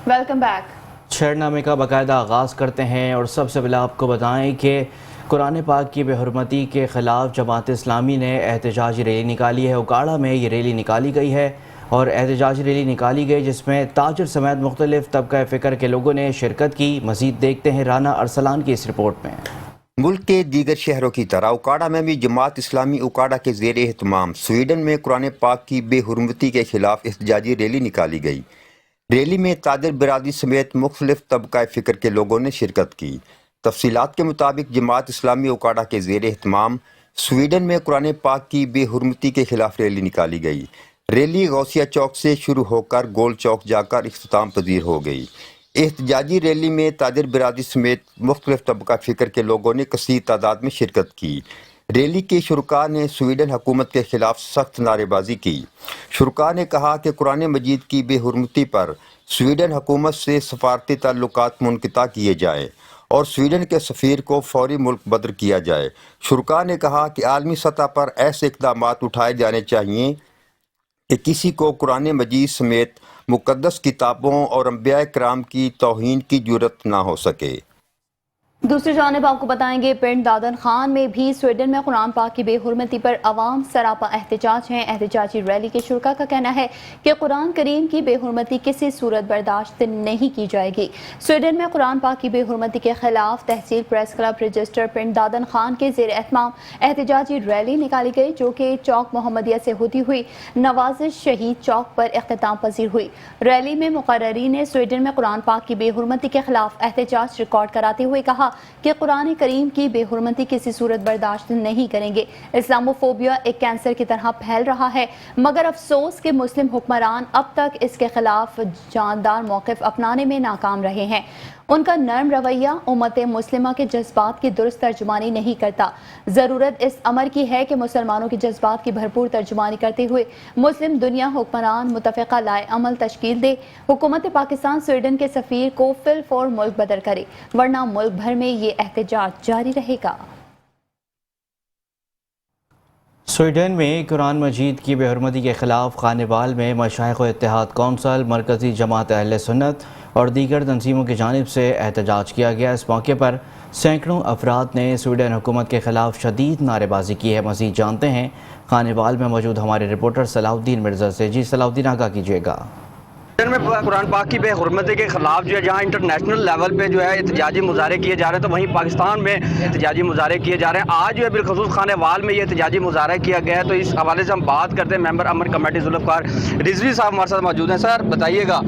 Welcome back. شہرنامے کا باقاعدہ آغاز کرتے ہیں اور سب سے پہلے آپ کو بتائیں کہ قرآن پاک کی بے حرمتی کے خلاف جماعت اسلامی نے احتجاجی ریلی نکالی ہے۔ اکاڑہ میں یہ ریلی نکالی گئی ہے اور احتجاجی ریلی نکالی گئی جس میں تاجر سمیت مختلف طبقہ فکر کے لوگوں نے شرکت کی۔ مزید دیکھتے ہیں رانا ارسلان کی اس رپورٹ میں۔ ملک کے دیگر شہروں کی طرح اکاڑہ میں بھی جماعت اسلامی اکاڑہ کے زیر اہتمام سویڈن میں قرآن پاک کی بے حرمتی کے خلاف احتجاجی ریلی نکالی گئی۔ ریلی میں تاجر برادری سمیت مختلف طبقہ فکر کے لوگوں نے شرکت کی۔ تفصیلات کے مطابق جماعت اسلامی اکاڑہ کے زیر اہتمام سویڈن میں قرآن پاک کی بے حرمتی کے خلاف ریلی نکالی گئی۔ ریلی غوثیہ چوک سے شروع ہو کر گول چوک جا کر اختتام پذیر ہو گئی۔ احتجاجی ریلی میں تاجر برادری سمیت مختلف طبقہ فکر کے لوگوں نے کثیر تعداد میں شرکت کی۔ ریلی کے شرکاء نے سویڈن حکومت کے خلاف سخت نعرے بازی کی۔ شرکاء نے کہا کہ قرآن مجید کی بے حرمتی پر سویڈن حکومت سے سفارتی تعلقات منقطع کیے جائیں اور سویڈن کے سفیر کو فوری ملک بدر کیا جائے۔ شرکاء نے کہا کہ عالمی سطح پر ایسے اقدامات اٹھائے جانے چاہیے کہ کسی کو قرآن مجید سمیت مقدس کتابوں اور انبیاء کرام کی توہین کی جرات نہ ہو سکے۔ دوسری جانب آپ کو بتائیں گے پنڈ دادن خان میں بھی سویڈن میں قرآن پاک کی بے حرمتی پر عوام سراپا احتجاج ہیں۔ احتجاجی ریلی کے شرکاء کا کہنا ہے کہ قرآن کریم کی بے حرمتی کسی صورت برداشت نہیں کی جائے گی۔ سویڈن میں قرآن پاک کی بے حرمتی کے خلاف تحصیل press club register Pind Dadan Khan کے زیر اہتمام احتجاجی ریلی نکالی گئی جو کہ چوک محمدیہ سے ہوتی ہوئی نوازش شہید چوک پر اختتام پذیر ہوئی۔ ریلی میں مقررین نے سویڈن میں قرآن پاک کی بے حرمتی کے خلاف احتجاج ریکارڈ کراتے ہوئے کہا کہ قرآن کریم کی بے حرمتی کسی صورت برداشت نہیں کریں گے۔ اسلاموفوبیا ایک کینسر کی طرح پھیل رہا ہے مگر افسوس کہ مسلم حکمران اب تک اس کے خلاف جاندار موقف اپنانے میں ناکام رہے ہیں۔ ان کا نرم رویہ امت مسلمہ کے جذبات کی درست ترجمانی نہیں کرتا۔ ضرورت اس امر کی ہے کہ مسلمانوں کے جذبات کی بھرپور ترجمانی کرتے ہوئے مسلم دنیا حکمران متفقہ لائے عمل تشکیل دے۔ حکومت پاکستان سویڈن کے سفیر کو فی الفور ملک بدر کرے ورنہ ملک بھر میں یہ احتجاج جاری رہے گا۔ سویڈن میں قرآن مجید کی بے حرمتی کے خلاف خانوال میں مشائخ و اتحاد کونسل، مرکزی جماعت اہل سنت اور دیگر تنظیموں کی جانب سے احتجاج کیا گیا۔ اس موقع پر سینکڑوں افراد نے سویڈن حکومت کے خلاف شدید نعرے بازی کی ہے۔ مزید جانتے ہیں خانوال میں موجود ہمارے رپورٹر صلاح الدین مرزا سے۔ جی صلاح الدین، آگاہ کیجیے گا۔ میں قرآن پاک کی بے حرمتی کے خلاف جو ہے جہاں انٹرنیشنل لیول پہ جو ہے احتجاجی مظاہرے کیے جا رہے ہیں تو وہیں پاکستان میں احتجاجی مظاہرے کیے جا رہے ہیں۔ آج جو ہے بالخصوص خانوال میں یہ احتجاجی مظاہرہ کیا گیا ہے تو اس حوالے سے ہم بات کرتے ہیں۔ ممبر امن کمیٹی ذوالفقار رضوی صاحب ہمارے ساتھ موجود ہیں۔ سر بتائیے گا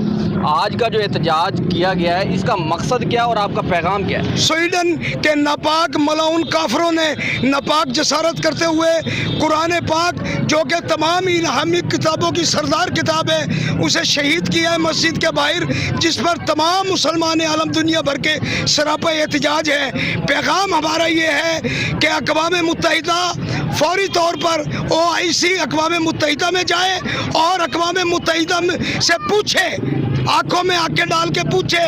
آج کا جو احتجاج کیا گیا ہے اس کا مقصد کیا اور آپ کا پیغام کیا ہے؟ سویڈن کے ناپاک ملعون کافروں نے ناپاک جسارت کرتے ہوئے قرآن پاک جو کہ تمام الہامی کتابوں کی سردار کتاب ہے اسے شہید کیا ہے مسجد کے باہر، جس پر تمام مسلمان عالم دنیا بھر کے سراپا احتجاج ہے۔ پیغام ہمارا یہ ہے کہ اقوام متحدہ فوری طور پر OIC اقوام متحدہ میں جائے اور اقوام متحدہ سے پوچھے، آنکھوں میں آنکھیں ڈال کے پوچھے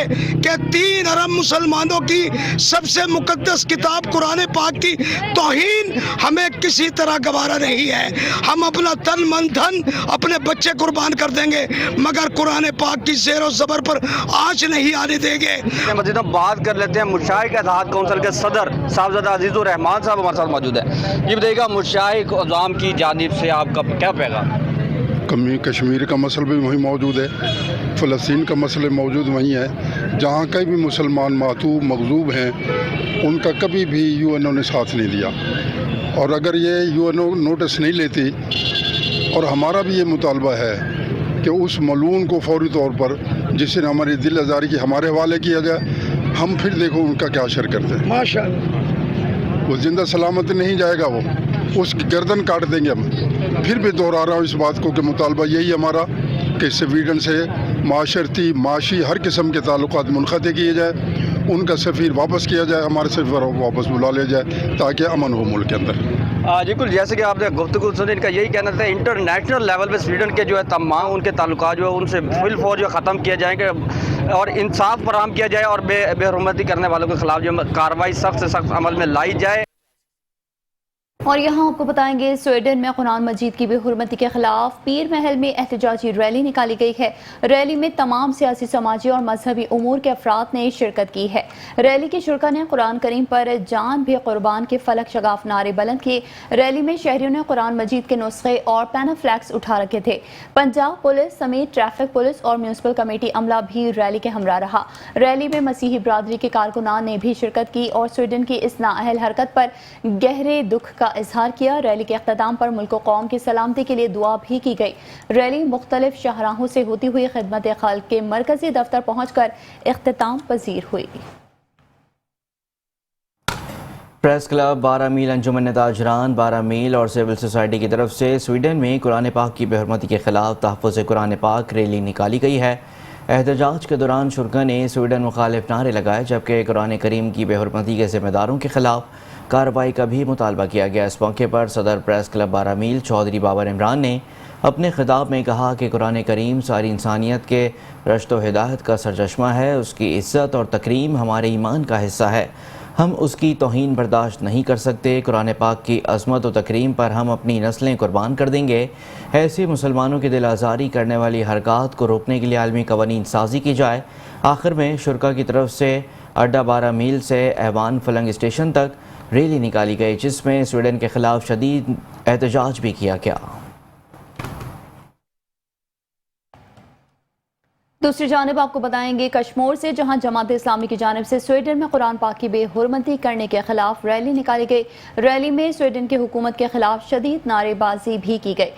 کہ 3 ارب مسلمانوں کی سب سے مقدس کتاب قرآن پاک کی توہین ہمیں کسی طرح گوارا نہیں ہے۔ ہم اپنا تن من دھن اپنے بچے قربان کر دیں گے مگر قرآن پاک کی زیر و زبر پر آنچ نہیں آنے دیں گے۔ مزید ہم بات کر لیتے ہیں مشائخ اتحاد کونسل کے صدر صاحبزادہ عزیز الرحمان صاحب ہمارے ساتھ موجود ہے۔ یہ بتائیے گا مشائخ عوام کی جانب سے آپ کا کیا پیغام؟ کشمیر کا مسئلہ بھی وہیں موجود ہے، فلسطین کا مسئلہ موجود وہیں ہے، جہاں کئی بھی مسلمان معتوب مغضوب ہیں ان کا کبھی بھی UN نے ساتھ نہیں دیا، اور اگر یہ UN نوٹس نہیں لیتی اور ہمارا بھی یہ مطالبہ ہے کہ اس ملعون کو فوری طور پر جس نے ہماری دل آزاری کی ہمارے حوالے کیا جائے، ہم پھر دیکھو ان کا کیا اشر کرتے ہیں۔ ماشاءاللہ وہ زندہ سلامت نہیں جائے گا، وہ اس کی گردن کاٹ دیں گے ہم۔ پھر بھی دوہرا رہا ہوں اس بات کو کہ مطالبہ یہی ہمارا کہ سویڈن سے معاشرتی معاشی ہر قسم کے تعلقات منقطع کیے جائے، ان کا سفیر واپس کیا جائے، ہمارے سفیر واپس بلا لیا جائے تاکہ امن ہو ملک کے اندر۔ بالکل جیسے کہ آپ نے گفتگو سنی، ان کا یہی کہنا تھا انٹرنیشنل لیول پہ سویڈن کے جو ہے تمام ان کے تعلقات جو ہے ان سے فل فور جو ختم کیا جائیں گے اور انصاف فراہم کیا جائے اور بے حرمتی کرنے والوں کے خلاف جو کارروائی سخت سے سخت عمل میں لائی جائے۔ اور یہاں آپ کو بتائیں گے سویڈن میں قرآن مجید کی بے حرمتی کے خلاف پیر محل میں احتجاجی ریلی نکالی گئی ہے۔ ریلی میں تمام سیاسی، سماجی اور مذہبی امور کے افراد نے شرکت کی ہے۔ ریلی کے شرکاء نے قرآن کریم پر جان بھی قربان کے فلک شگاف نعرے بلند کیے۔ ریلی میں شہریوں نے قرآن مجید کے نسخے اور پینل فلیکس اٹھا رکھے تھے۔ پنجاب پولیس سمیت ٹریفک پولیس اور میونسپل کمیٹی عملہ بھی ریلی کے ہمراہ رہا۔ ریلی میں مسیحی برادری کے کارکنان نے بھی شرکت کی اور سویڈن کی اس نااہل حرکت پر گہرے دکھ کا اظہار کیا۔ ریلی کے اختتام پر ملک و قوم کی سلامتی کے لیے دعا بھی کی گئی۔ ریلی مختلف شاہراہوں سے ہوتی ہوئی خدمت خلق کے مرکزی دفتر پہنچ کر اختتام پذیر ہوئی۔ پریس کلب 12 میل، انجمن تاجران 12 میل اور سول سوسائٹی کی طرف سے سویڈن میں قرآن پاک کی بے حرمتی کے خلاف تحفظ قرآن پاک ریلی نکالی گئی ہے۔ احتجاج کے دوران شرکاء نے سویڈن مخالف نعرے لگائے، جبکہ قرآن کریم کی بے حرمتی کے ذمہ داروں کے خلاف کارروائی کا بھی مطالبہ کیا گیا۔ اس موقع پر صدر پریس کلب 12 میل چودھری بابر عمران نے اپنے خطاب میں کہا کہ قرآن کریم ساری انسانیت کے رشد و ہدایت کا سرچشمہ ہے، اس کی عزت اور تکریم ہمارے ایمان کا حصہ ہے، ہم اس کی توہین برداشت نہیں کر سکتے۔ قرآن پاک کی عظمت و تکریم پر ہم اپنی نسلیں قربان کر دیں گے۔ ایسے مسلمانوں کی دل آزاری کرنے والی حرکات کو روکنے کے لیے عالمی قوانین سازی کی جائے۔ آخر میں شرکاء کی طرف سے اڈا 12 میل سے ایوان فلنگ اسٹیشن تک ریلی نکالی گئی، جس میں سویڈن کے خلاف شدید احتجاج بھی کیا گیا۔ دوسری جانب آپ کو بتائیں گے کشمور سے، جہاں جماعت اسلامی کی جانب سے سویڈن میں قرآن پاک کی بے حرمتی کرنے کے خلاف ریلی نکالی گئی۔ ریلی میں سویڈن کی حکومت کے خلاف شدید نعرے بازی بھی کی گئی۔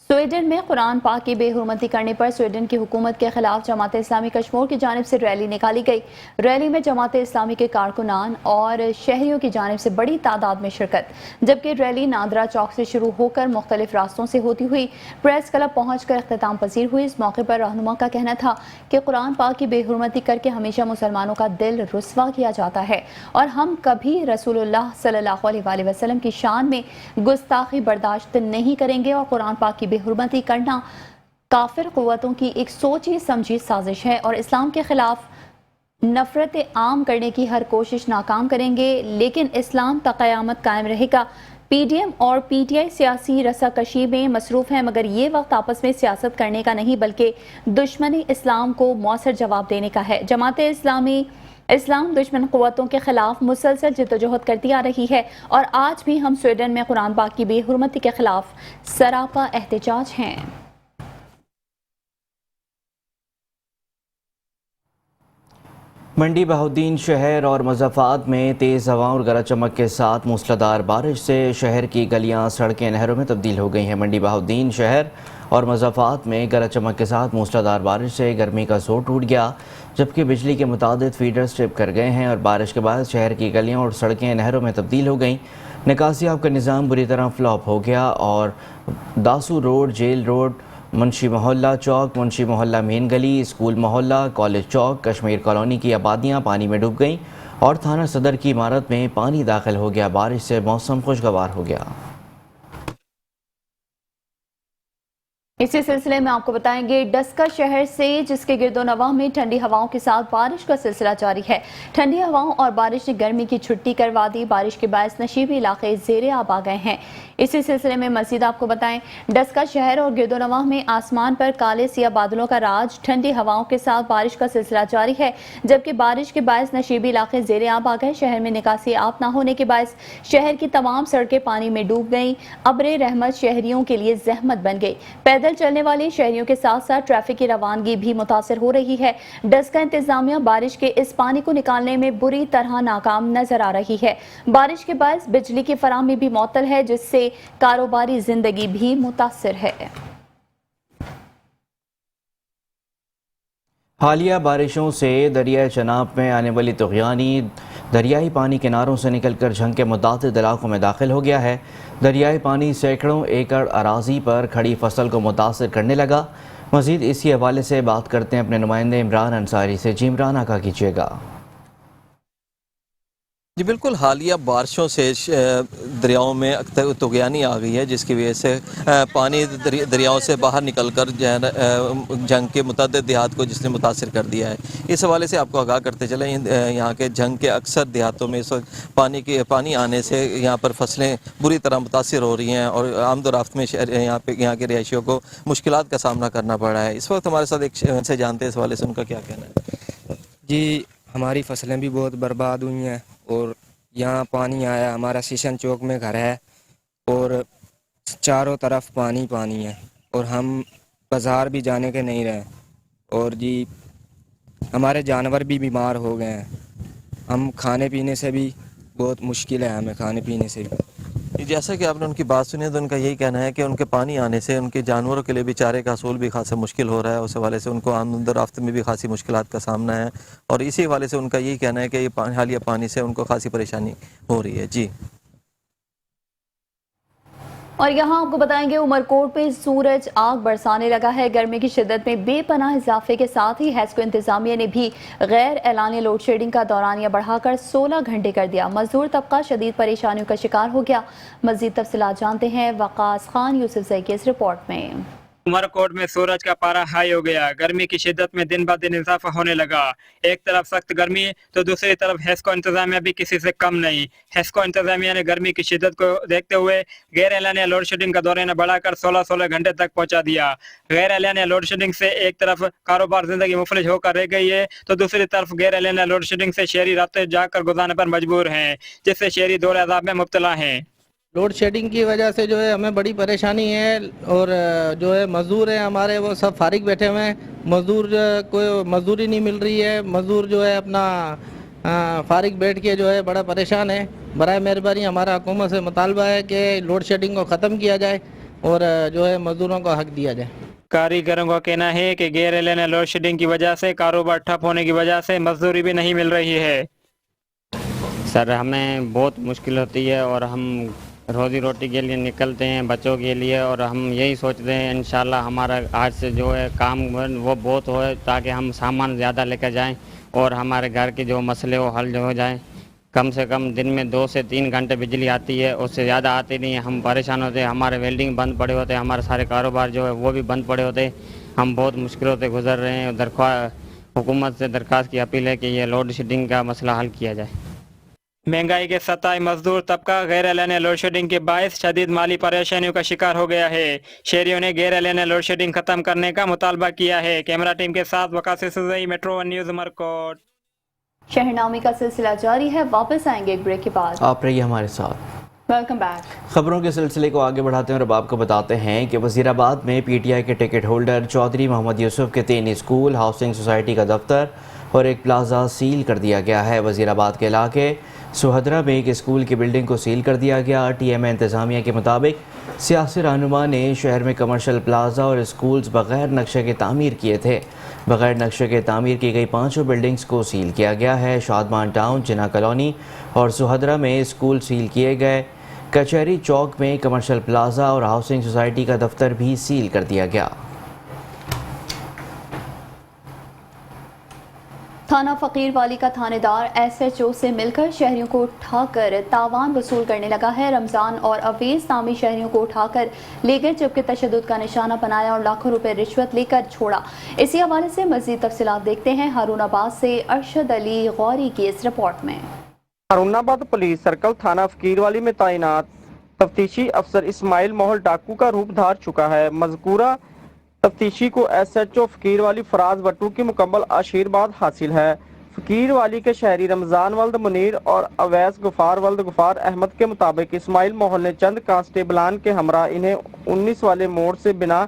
سویڈن میں قرآن پاک کی بے حرمتی کرنے پر سویڈن کی حکومت کے خلاف جماعت اسلامی کشمور کی جانب سے ریلی نکالی گئی۔ ریلی میں جماعت اسلامی کے کارکنان اور شہریوں کی جانب سے بڑی تعداد میں شرکت، جبکہ ریلی نادرا چوک سے شروع ہو کر مختلف راستوں سے ہوتی ہوئی پریس کلب پہنچ کر اختتام پذیر ہوئی۔ اس موقع پر رہنما کا کہنا تھا کہ قرآن پاک کی بے حرمتی کر کے ہمیشہ مسلمانوں کا دل رسوا کیا جاتا ہے اور ہم کبھی رسول اللہ صلی اللہ علیہ وآلہ وسلم کی شان میں گستاخی برداشت نہیں کریں گے، اور قرآن پاک کی بے حرمتی کرنا کافر قوتوں کی ایک سوچی سمجھی سازش ہے اور اسلام کے خلاف نفرت عام کرنے کی ہر کوشش ناکام کریں گے، لیکن اسلام تا قیامت قائم رہے گا۔ پی ڈی ایم اور پی ٹی آئی سیاسی رسا کشی میں مصروف ہیں، مگر یہ وقت آپس میں سیاست کرنے کا نہیں بلکہ دشمنی اسلام کو مؤثر جواب دینے کا ہے۔ جماعت اسلام دشمن قوتوں کے خلاف مسلسل جدوجہد کرتی آ رہی ہے اور آج بھی ہم سویڈن میں قرآن پاک کی بے حرمتی کے خلاف سراپا احتجاج ہیں۔ منڈی بہاؤالدین شہر اور مضافات میں تیز ہواؤں اور گرج چمک کے ساتھ موسلادھار بارش سے شہر کی گلیاں، سڑکیں نہروں میں تبدیل ہو گئی ہیں۔ منڈی بہاؤالدین شہر اور مضافات میں گرج چمک کے ساتھ موسلادھار بارش سے گرمی کا زور ٹوٹ گیا، جبکہ بجلی کے متعدد فیڈرز ٹرپ کر گئے ہیں اور بارش کے بعد شہر کی گلیاں اور سڑکیں نہروں میں تبدیل ہو گئیں۔ نکاسی آب کا نظام بری طرح فلاپ ہو گیا اور داسو روڈ، جیل روڈ، منشی محلہ چوک، منشی محلہ مین گلی، اسکول محلہ، کالج چوک، کشمیر کالونی کی آبادیاں پانی میں ڈوب گئیں اور تھانہ صدر کی عمارت میں پانی داخل ہو گیا۔ بارش سے موسم خوشگوار ہو گیا۔ اسی سلسلے میں آپ کو بتائیں گے ڈسکا شہر سے، جس کے گرد و نواح میں ٹھنڈی ہواؤں کے ساتھ بارش کا سلسلہ جاری ہے۔ ٹھنڈی ہواؤں اور بارش نے گرمی کی چھٹی کروا دی۔ بارش کے باعث نشیبی علاقے زیر آب آ گئے ہیں۔ اسی سلسلے میں مزید آپ کو بتائیں ڈسکا شہر اور گرد و نواح میں آسمان پر کالے سیاہ بادلوں کا راج، ٹھنڈی ہواؤں کے ساتھ بارش کا سلسلہ جاری ہے، جبکہ بارش کے باعث نشیبی علاقے زیر آب آ گئے۔ شہر میں نکاسی آب نہ ہونے کے باعث شہر کی تمام سڑکیں پانی میں ڈوب گئیں۔ ابر رحمت شہریوں کے لیے زحمت بن گئی۔ پیدل چلنے والے شہریوں کے ساتھ ساتھ ٹریفک کی روانگی بھی متاثر ہو رہی ہے۔ ڈسکا انتظامیہ بارش کے اس پانی کو نکالنے میں بری طرح ناکام نظر آ رہی ہے۔ بارش کے باعث بجلی کی فراہمی بھی معطل ہے، جس سے کاروباری زندگی بھی متاثر ہے۔ حالیہ بارشوں سے دریائے چناب میں آنے والی طغیانی دریائی پانی کناروں سے نکل کر جھنگ کے متعدد علاقوں میں داخل ہو گیا ہے۔ دریائی پانی سینکڑوں ایکڑ اراضی پر کھڑی فصل کو متاثر کرنے لگا۔ مزید اسی حوالے سے بات کرتے ہیں اپنے نمائندے عمران انصاری سے۔ جی عمران، آگاہ کیجیے گا۔ جی بالکل، حالیہ بارشوں سے دریاؤں میں طغیانی آ گئی ہے، جس کی وجہ سے پانی دریاؤں سے باہر نکل کر جنگ کے متعدد دیہات کو جس نے متاثر کر دیا ہے۔ اس حوالے سے آپ کو آگاہ کرتے چلیں، یہاں کے جنگ کے اکثر دیہاتوں میں اس وقت پانی آنے سے یہاں پر فصلیں بری طرح متاثر ہو رہی ہیں اور آمد و رفت میں یہاں کے رہائشیوں کو مشکلات کا سامنا کرنا پڑ رہا ہے۔ اس وقت ہمارے ساتھ ایک سے جانتے ہیں اس حوالے سے ان کا کیا کہنا ہے۔ جی ہماری فصلیں بھی بہت برباد ہوئی ہیں اور یہاں پانی آیا، ہمارا سیشن چوک میں گھر ہے اور چاروں طرف پانی پانی ہے اور ہم بازار بھی جانے کے نہیں رہے اور جی ہمارے جانور بھی بیمار ہو گئے ہیں، ہم کھانے پینے سے بھی بہت مشکل ہے، ہمیں کھانے پینے سے بھی۔ جیسا کہ آپ نے ان کی بات سنی تو ان کا یہی کہنا ہے کہ ان کے پانی آنے سے ان کے جانوروں کے لیے بھی چارے کا حصول بھی خاصا مشکل ہو رہا ہے، اس حوالے سے ان کو آمد و رفت میں بھی خاصی مشکلات کا سامنا ہے اور اسی حوالے سے ان کا یہی کہنا ہے کہ یہ حالیہ پانی سے ان کو خاصی پریشانی ہو رہی ہے۔ جی اور یہاں آپ کو بتائیں گے عمرکوٹ پہ سورج آگ برسانے لگا ہے۔ گرمی کی شدت میں بے پناہ اضافے کے ساتھ ہی ہیسکو انتظامیہ نے بھی غیر اعلانیہ لوڈ شیڈنگ کا دورانیہ بڑھا کر 16 گھنٹے کر دیا۔ مزدور طبقہ شدید پریشانیوں کا شکار ہو گیا۔ مزید تفصیلات جانتے ہیں وقاص خان یوسف زئی کی اس رپورٹ میں۔ عمرکوٹ میں سورج کا پارا ہائی ہو گیا، گرمی کی شدت میں دن بہ دن اضافہ ہونے لگا۔ ایک طرف سخت گرمی تو دوسری طرف ہیسکو انتظامیہ بھی کسی سے کم نہیں۔ ہیسکو انتظامیہ نے گرمی کی شدت کو دیکھتے ہوئے غیر اعلانیہ لوڈ شیڈنگ کا دورانیہ بڑھا کر 16 گھنٹے تک پہنچا دیا۔ غیر اعلانیہ لوڈ شیڈنگ سے ایک طرف کاروبار زندگی مفلج ہو کر رہ گئی ہے تو دوسری طرف غیر اعلانیہ لوڈ شیڈنگ سے شہری راتیں جاگ کر گزارنے پر مجبور ہیں، جس سے شہری دور عذاب میں مبتلا ہیں۔ لوڈ شیڈنگ کی وجہ سے جو ہے ہمیں بڑی پریشانی ہے اور جو ہے مزدور ہیں ہمارے وہ سب فارغ بیٹھے ہوئے ہیں، مزدور کوئی مزدوری نہیں مل رہی ہے، مزدور جو ہے اپنا فارغ بیٹھ کے جو ہے بڑا پریشان ہے۔ برائے مہربانی ہمارا حکومت سے مطالبہ ہے کہ لوڈ شیڈنگ کو ختم کیا جائے اور جو ہے مزدوروں کو حق دیا جائے۔ کاریگروں کا کہنا ہے کہ غیر اعلانیہ لوڈ شیڈنگ کی وجہ سے کاروبار ٹھپ ہونے کی وجہ سے مزدوری بھی نہیں مل رہی ہے۔ سر ہمیں بہت مشکل ہوتی ہے اور ہم روزی روٹی کے لیے نکلتے ہیں بچوں کے لیے اور ہم یہی سوچتے ہیں انشاءاللہ ہمارا آج سے جو ہے کام وہ بہت ہوئے تاکہ ہم سامان زیادہ لے کر جائیں اور ہمارے گھر کے جو مسئلے وہ حل ہو جائیں۔ کم سے کم دن میں 2 سے 3 گھنٹے بجلی آتی ہے، اس سے زیادہ آتی نہیں ہے، ہم پریشان ہوتے ہیں، ہمارے ویلڈنگ بند پڑے ہوتے ہیں، ہمارے سارے کاروبار جو ہے وہ بھی بند پڑے ہوتے ہیں، ہم بہت مشکلوں سے گزر رہے ہیں۔ حکومت سے درخواست کی اپیل ہے کہ یہ لوڈ شیڈنگ کا مسئلہ حل کیا جائے۔ مہنگائی کے ستائے مزدور طبقہ غیر اعلانیہ لوڈ شیڈنگ کے باعث شدید مالی پریشانیوں کا شکار ہو گیا ہے۔ شہریوں نے غیر اعلانیہ لوڈ شیڈنگ ختم کرنے کا مطالبہ کیا ہے۔ کیمرہ ٹیم کے ساتھ وقاص سزئی، میٹرو ون نیوز عمرکوٹ۔ شہرنامے کا سلسلہ جاری ہے، واپس آئیں گے ایک بریک کے بعد۔ آپ رہیے ہمارے ساتھ۔ Welcome back. خبروں کے سلسلے کو آگے بڑھاتے ہیں اور اب آپ کو بتاتے ہیں کہ وزیر آباد میں پی ٹی آئی کے ٹکٹ ہولڈر چودھری محمد یوسف کے 3 اسکول، ہاؤسنگ سوسائٹی کا دفتر اور ایک پلازا سیل کر دیا گیا ہے۔ وزیر آباد کے علاقے سوہدرہ میں ایک اسکول کی بلڈنگ کو سیل کر دیا گیا۔ ٹی ایم اے انتظامیہ کے مطابق سیاسی رہنما نے شہر میں کمرشل پلازا اور اسکولز بغیر نقشے کے تعمیر کیے تھے۔ بغیر نقشے کے تعمیر کی گئی 5 بلڈنگز کو سیل کیا گیا ہے۔ شادمان ٹاؤن، جناح کالونی اور سوہدرہ میں اسکول سیل کیے گئے۔ کچہری چوک میں کمرشل پلازا اور ہاؤسنگ سوسائٹی کا دفتر بھی سیل کر دیا گیا۔ تھانہ فقیر والی کا تھانے دار ایس ایچ او سے مل کر شہریوں کو اٹھا کر تاوان وصول کرنے لگا ہے۔ رمضان اور اویس نامی شہریوں کو اٹھا کر لے گئے جبکہ تشدد کا نشانہ بنایا اور لاکھوں روپے رشوت لے کر چھوڑا۔ اسی حوالے سے مزید تفصیلات دیکھتے ہیں ہارون آباد سے ارشد علی غوری کی اس رپورٹ میں۔ ہارون آباد پولیس سرکل تھانہ فقیر والی میں تعینات تفتیشی افسر اسماعیل موہل ڈاکو کا روپ دھار چکا ہے۔ مذکورہ تفتیشی کو ایس ایچ او فقیر والی فراز بٹو کی مکمل آشیرواد حاصل ہے۔ فقیر والی کے شہری رمضان ولد منیر اور اویس غفار ولد غفار احمد کے مطابق اسماعیل موہل نے چند کانسٹیبلان کے ہمراہ انہیں 19 والے موڑ سے بنا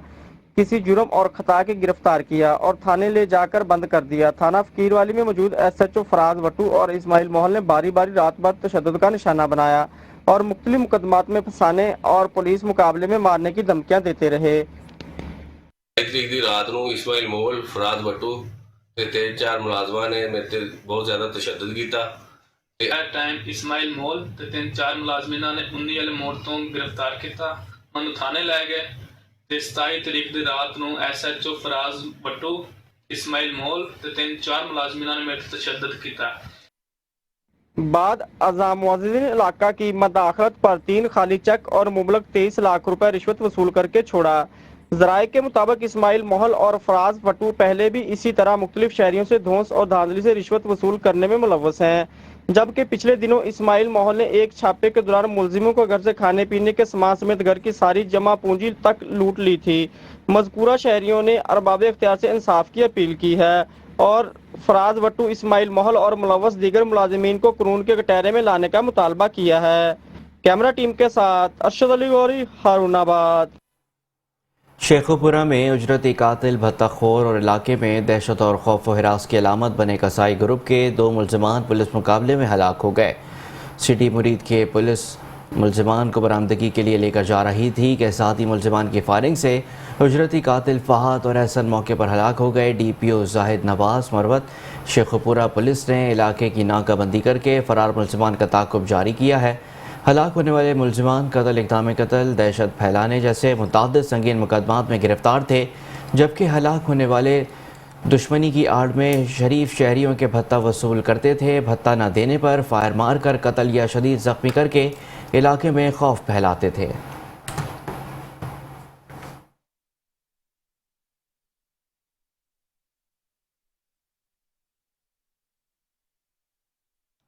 کسی جرم اور خطا کے گرفتار کیا اور تھانے لے جا کر بند کر دیا۔ تھانہ فقیر والی میں موجود ایس ایچ او فراز بٹو اور اسماعیل موہل نے باری باری رات بھر تشدد کا نشانہ بنایا اور مختلف مقدمات میں پھنسانے اور پولیس مقابلے میں مارنے کی دھمکیاں دیتے رہے۔ تاریخ دی رات نو اسماعیل موہل فراز بٹو تے 3-4 ملازماں نے میرے تے بہت زیادہ تشدد کیتا۔ ٹائم اسماعیل موہل تے 3-4 ملازمیناں نے 19 والے موڑ تو گرفتار کیتا، انہوں تھانے لے گئے تے 27 تاریخ دی رات نو ایس ایچ او فراز بٹو اسماعیل موہل تے 3-4 ملازمیناں نے میرے تے تشدد کیتا۔ بعد ازاں معززین علاقہ کی مداخلت پر 3 خالی چیک اور مبلغ 23 لاکھ روپے رشوت وصول کر کے چھوڑا۔ ذرائع کے مطابق اسماعیل محل اور فراز بٹو پہلے بھی اسی طرح مختلف شہریوں سے دھونس اور دھاندلی سے رشوت وصول کرنے میں ملوث ہیں، جبکہ پچھلے دنوں اسماعیل محل نے ایک چھاپے کے دوران ملزموں کو گھر سے کھانے پینے کے سامان سمیت گھر کی ساری جمع پونجی تک لوٹ لی تھی۔ مذکورہ شہریوں نے ارباب اختیار سے انصاف کی اپیل کی ہے اور فراز بٹو، اسماعیل محل اور ملوث دیگر ملازمین کو قانون کے کٹہرے میں لانے کا مطالبہ کیا ہے۔ کیمرہ ٹیم کے ساتھ ارشد علی غوری، ہارون آباد۔ شیخوپورہ میں اجرتی قاتل، بھتہ خور اور علاقے میں دہشت اور خوف و ہراس کی علامت بنے قصائی گروپ کے 2 ملزمان پولیس مقابلے میں ہلاک ہو گئے۔ سٹی مرید کے پولیس ملزمان کو برآمدگی کے لیے لے کر جا رہی تھی کہ ساتھی ملزمان کی فائرنگ سے اجرتی قاتل فہد اور احسن موقع پر ہلاک ہو گئے۔ ڈی پی او زاہد نواز مروت، شیخوپورہ پولیس نے علاقے کی ناکہ بندی کر کے فرار ملزمان کا تعاقب جاری کیا ہے۔ ہلاک ہونے والے ملزمان قتل، اقدام قتل، دہشت پھیلانے جیسے متعدد سنگین مقدمات میں گرفتار تھے، جبکہ ہلاک ہونے والے دشمنی کی آڑ میں شریف شہریوں کے بھتہ وصول کرتے تھے۔ بھتہ نہ دینے پر فائر مار کر قتل یا شدید زخمی کر کے علاقے میں خوف پھیلاتے تھے۔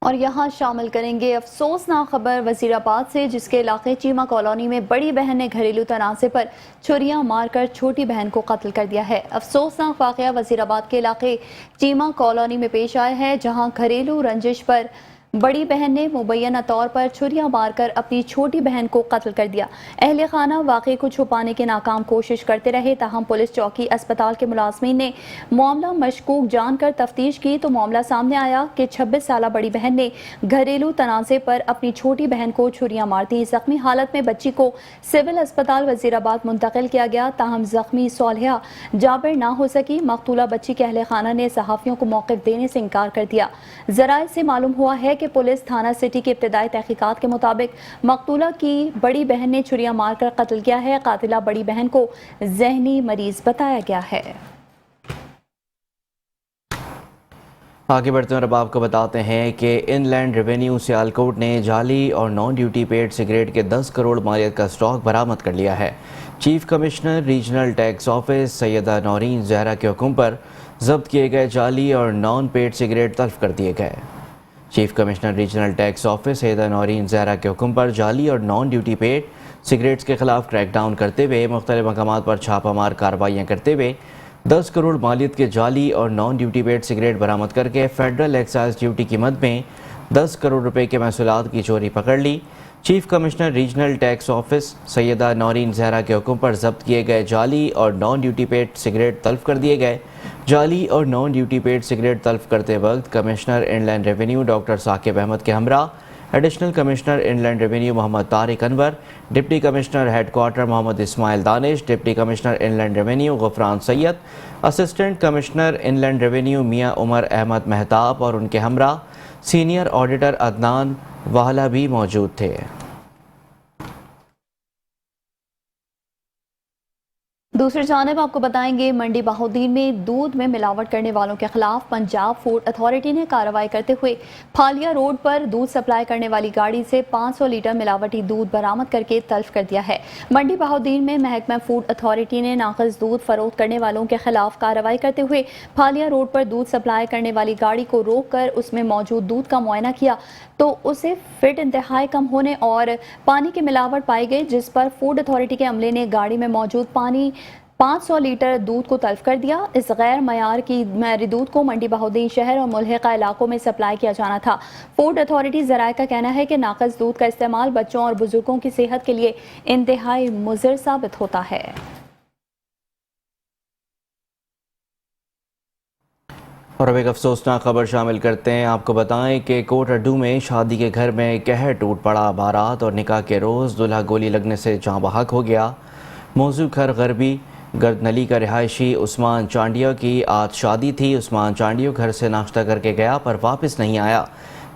اور یہاں شامل کریں گے افسوسناک خبر وزیر آباد سے، جس کے علاقے چیمہ کالونی میں بڑی بہن نے گھریلو تنازع پر چھریاں مار کر چھوٹی بہن کو قتل کر دیا ہے۔ افسوسناک واقعہ وزیر آباد کے علاقے چیمہ کالونی میں پیش آیا ہے، جہاں گھریلو رنجش پر بڑی بہن نے مبینہ طور پر چھریاں مار کر اپنی چھوٹی بہن کو قتل کر دیا۔ اہل خانہ واقعے کو چھپانے کی ناکام کوشش کرتے رہے، تاہم پولیس چوکی اسپتال کے ملازمین نے معاملہ مشکوک جان کر تفتیش کی تو معاملہ سامنے آیا کہ 26 سالہ بڑی بہن نے گھریلو تنازع پر اپنی چھوٹی بہن کو چھریاں مار دی۔ زخمی حالت میں بچی کو سول اسپتال وزیر آباد منتقل کیا گیا، تاہم زخمی صالحہ جابر نہ ہو سکی۔ مقتولہ بچی کے اہل خانہ نے صحافیوں کو موقف دینے سے انکار کر دیا۔ ذرائع سے معلوم ہوا ہے کہ پولیس تھانہ سٹی کی ابتدائی تحقیقات کے مطابق مقتولہ کی بڑی بہن نے چھریاں مار کر قتل کیا ہے۔ قاتلہ بڑی بہن کو ذہنی مریض بتایا گیا ہے۔ آگے بڑھتے ہیں اور اب آپ کو بتاتے ہیں کہ ان لینڈ ریونیو سیالکوٹ نے جعلی اور نان ڈیوٹی پیڈ سگریٹ کے 10 کروڑ مالیت کا سٹاک برآمد کر لیا ہے۔ Chief commissioner regional tax office Syeda Noreen Zahra کے حکم پر ضبط کیے گئے جعلی اور نان پیڈ سگریٹ تلف کر دیے گئے۔ Chief commissioner regional tax office Syeda Noreen Zahra کے حکم پر جعلی اور نان ڈیوٹی پیڈ سگریٹس کے خلاف کریک ڈاؤن کرتے ہوئے مختلف مقامات پر چھاپہ مار کارروائیاں کرتے ہوئے 10 کروڑ مالیت کے جعلی اور نان ڈیوٹی پیڈ سگریٹ برآمد کر کے فیڈرل ایکسائز ڈیوٹی کی مد میں 10 کروڑ روپے کے محصولات کی چوری پکڑ لی۔ Chief commissioner regional tax office Syeda Noreen Zahra کے حکم پر ضبط کیے گئے جعلی اور نان ڈیوٹی پیڈ سگریٹ تلف کر دیے گئے۔ جعلی اور نان ڈیوٹی پیڈ سگریٹ تلف کرتے وقت commissioner inland revenue doctor Saqib Ahmed کے ہمراہ additional commissioner inland revenue Muhammad Tariq Anwar, deputy commissioner headquarter Muhammad Ismail Danish, deputy commissioner inland revenue Ghufran Syed, assistant commissioner inland revenue میاں عمر احمد مہتاب اور ان کے ہمراہ سینئر آڈیٹر عدنان واہلا بھی موجود تھے۔ دوسری جانب آپ کو بتائیں گے منڈی بہاؤدین میں دودھ میں ملاوٹ کرنے والوں کے خلاف پنجاب فوڈ اتھارٹی نے کارروائی کرتے ہوئے پھالیا روڈ پر دودھ سپلائی کرنے والی گاڑی سے 500 لیٹر ملاوٹی دودھ برآمد کر کے تلف کر دیا ہے۔ منڈی بہاؤدین میں محکمہ فوڈ اتھارٹی نے ناقص دودھ فروخت کرنے والوں کے خلاف کارروائی کرتے ہوئے پھالیا روڈ پر دودھ سپلائی کرنے والی گاڑی کو روک کر اس میں موجود دودھ کا معائنہ کیا تو اسے فٹ انتہائی کم ہونے اور پانی کی ملاوٹ پائی گئی، جس پر فوڈ اتھارٹی کے عملے نے گاڑی میں موجود 500 لیٹر دودھ کو تلف کر دیا۔ اس غیر معیاری دودھ کو منڈی بہاؤدین شہر اور ملحقہ علاقوں میں سپلائی کیا جانا تھا۔ فوڈ اتھارٹی ذرائع کا کہنا ہے کہ ناقص دودھ کا استعمال بچوں اور بزرگوں کی صحت کے لیے انتہائی مضر ثابت ہوتا ہے۔ اور اب ایک افسوسناک خبر شامل کرتے ہیں۔ آپ کو بتائیں کہ کوٹ اڈو میں شادی کے گھر میں قہر ٹوٹ پڑا۔ بارات اور نکاح کے روز دلہا گولی لگنے سے جاں بحق ہو گیا۔ موضوع گھر غربی گردنلی کا رہائشی عثمان چانڈیو کی آج شادی تھی۔ عثمان چانڈیو گھر سے ناشتہ کر کے گیا پر واپس نہیں آیا۔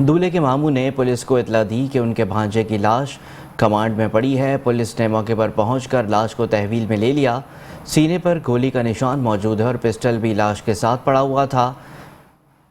دولہے کے ماموں نے پولیس کو اطلاع دی کہ ان کے بھانجے کی لاش کمانڈ میں پڑی ہے۔ پولیس نے موقع پر پہنچ کر لاش کو تحویل میں لے لیا۔ سینے پر گولی کا نشان موجود ہے اور پسٹل بھی لاش کے ساتھ پڑا ہوا تھا۔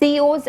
COs